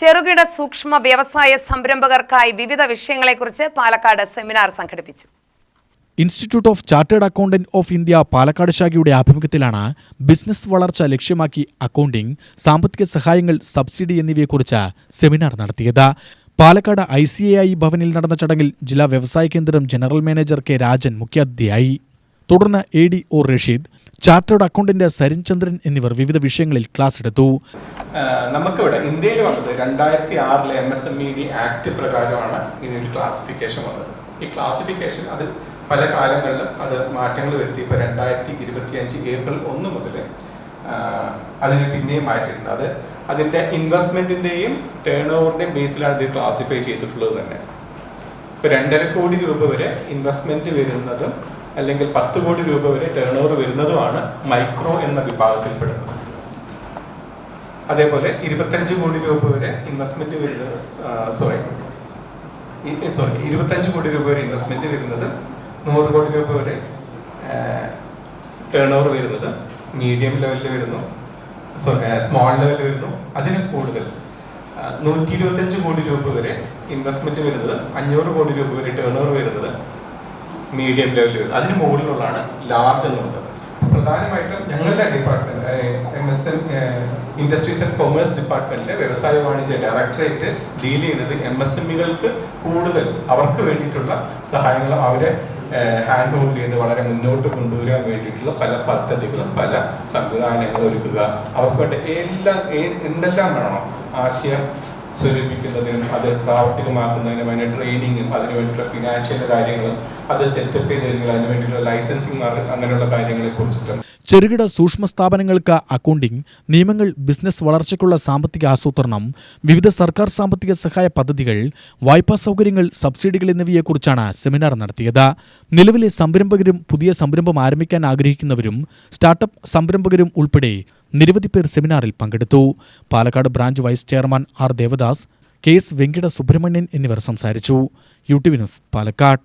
ചെറുകിട സൂക്ഷ്മ വ്യവസായ സംരംഭകർക്കായി വിവിധ വിഷയങ്ങളെക്കുറിച്ച് പാലക്കാട് സെമിനാർ സംഘടിപ്പിച്ചു. Institute of chartered accountant of India Palakkad ശാഖയുടെ ആഭിമുഖ്യത്തിലാണ് ബിസിനസ് വളർച്ച ലക്ഷ്യമാക്കി അക്കൗണ്ടിംഗ്, സാമ്പത്തിക സഹായങ്ങൾ, സബ്സിഡി എന്നിവയെക്കുറിച്ച് സെമിനാർ നടത്തിയത്. പാലക്കാട് ICAI ഭവനിൽ നടന്ന ചടങ്ങിൽ ജില്ലാ വ്യവസായ കേന്ദ്രം ജനറൽ മാനേജർ കെ രാജൻ മുഖ്യാതിഥിയായി. തുടർന്ന് ADO Rasheed, chartered accountant Sarin Chandran എന്നിവർ വിവിധ വിഷയങ്ങളിൽ ക്ലാസ് എടുത്തു. നമുക്കിവിടെ ഇന്ത്യയിൽ വന്നത് 2006 MSMED ആക്ട് പ്രകാരമാണ് ഇതിനൊരു ക്ലാസിഫിക്കേഷൻ വന്നത്. ഈ ക്ലാസിഫിക്കേഷൻ അത് പല കാലങ്ങളിലും അത് മാറ്റങ്ങൾ വരുത്തി. ഇപ്പോൾ 2025 ഏപ്രിൽ 1 മുതൽ അതിന് പിന്നെയും മാറ്റിയിട്ടുണ്ട്. അത് അതിൻ്റെ ഇൻവെസ്റ്റ്മെൻറ്റിൻ്റെയും ടേൺ ഓവറിൻ്റെയും ബേസിലാണ് ഇത് ക്ലാസിഫൈ ചെയ്തിട്ടുള്ളത് തന്നെ. ഇപ്പോൾ 2.5 കോടി രൂപ വരെ ഇൻവെസ്റ്റ്മെൻറ്റ് വരുന്നതും അല്ലെങ്കിൽ 10 കോടി രൂപ വരെ ടേൺ ഓവർ വരുന്നതുമാണ് മൈക്രോ എന്ന വിഭാഗത്തിൽപ്പെടുന്നത്. അതേപോലെ 25 കോടി രൂപ വരെ ഇൻവെസ്റ്റ്മെൻറ്റ് വരുന്നത് 25 കോടി രൂപ വരെ ഇൻവെസ്റ്റ്മെൻറ്റ് വരുന്നത്, 100 കോടി രൂപ വരെ ടേൺ ഓവർ വരുന്നത് മീഡിയം ലെവലിൽ വരുന്നു, സ്മോൾ ലെവലിൽ വരുന്നു. അതിന് കൂടുതൽ 125 കോടി രൂപ വരെ ഇൻവെസ്റ്റ്മെൻറ്റ് വരുന്നത്, 500 കോടി രൂപ വരെ ടേൺ ഓവർ വരുന്നത് മീഡിയം ലെവലിൽ വരുന്നത്. അതിന് മുകളിലുള്ളതാണ് ലാർജ് എന്നുള്ളത്. പ്രധാനമായിട്ടും ഞങ്ങളുടെ ഡിപ്പാർട്ട്മെന്റ് ഇൻഡസ്ട്രീസ് ആൻഡ് കൊമേഴ്സ് ഡിപ്പാർട്ട്മെന്റിലെ വ്യവസായ വാണിജ്യ ഡയറക്ടറേറ്റ് ഡീൽ ചെയ്യുന്നത് MSMEകൾക്ക് കൂടുതൽ അവർക്ക് വേണ്ടിയിട്ടുള്ള സഹായങ്ങളും അവരെ ഹാൻഡ് ഹോൾഡ് ചെയ്ത് വളരെ മുന്നോട്ട് കൊണ്ടുവരാൻ വേണ്ടിയിട്ടുള്ള പല പദ്ധതികളും പല സംവിധാനങ്ങളും ഒരുക്കുക. അവർക്ക് വേണ്ട എന്തെല്ലാം വേണോ ആശയം സ്വരൂപിക്കുന്നതിനും അത് പ്രാവർത്തികമാക്കുന്നതിനും അതിന് ട്രെയിനിങ്ങും അതിനു വേണ്ടിയിട്ടുള്ള ഫിനാൻഷ്യൽ കാര്യങ്ങളും അത് സെറ്റപ്പ് ചെയ്ത് കഴിഞ്ഞാൽ അതിന് വേണ്ടിയിട്ടുള്ള ലൈസൻസിങ് അങ്ങനെയുള്ള കാര്യങ്ങളെ കുറിച്ചിട്ടും. ചെറുകിട സൂക്ഷ്മ സ്ഥാപനങ്ങൾക്ക് അക്കൗണ്ടിംഗ്, നിയമങ്ങൾ, ബിസിനസ് വളർച്ചയ്ക്കുള്ള സാമ്പത്തിക ആസൂത്രണം, വിവിധ സർക്കാർ സാമ്പത്തിക സഹായ പദ്ധതികൾ, വായ്പാ സൗകര്യങ്ങൾ, സബ്സിഡികൾ എന്നിവയെക്കുറിച്ചാണ് സെമിനാർ നടത്തിയത്. നിലവിലെ സംരംഭകരും പുതിയ സംരംഭം ആരംഭിക്കാൻ ആഗ്രഹിക്കുന്നവരും സ്റ്റാർട്ടപ്പ് സംരംഭകരും ഉൾപ്പെടെ നിരവധി പേർ സെമിനാറിൽ പങ്കെടുത്തു. Palakkad branch vice chairman R. Devadas, KS Venkita Subrahmanian എന്നിവർ സംസാരിച്ചു. UTV news, Palakkad.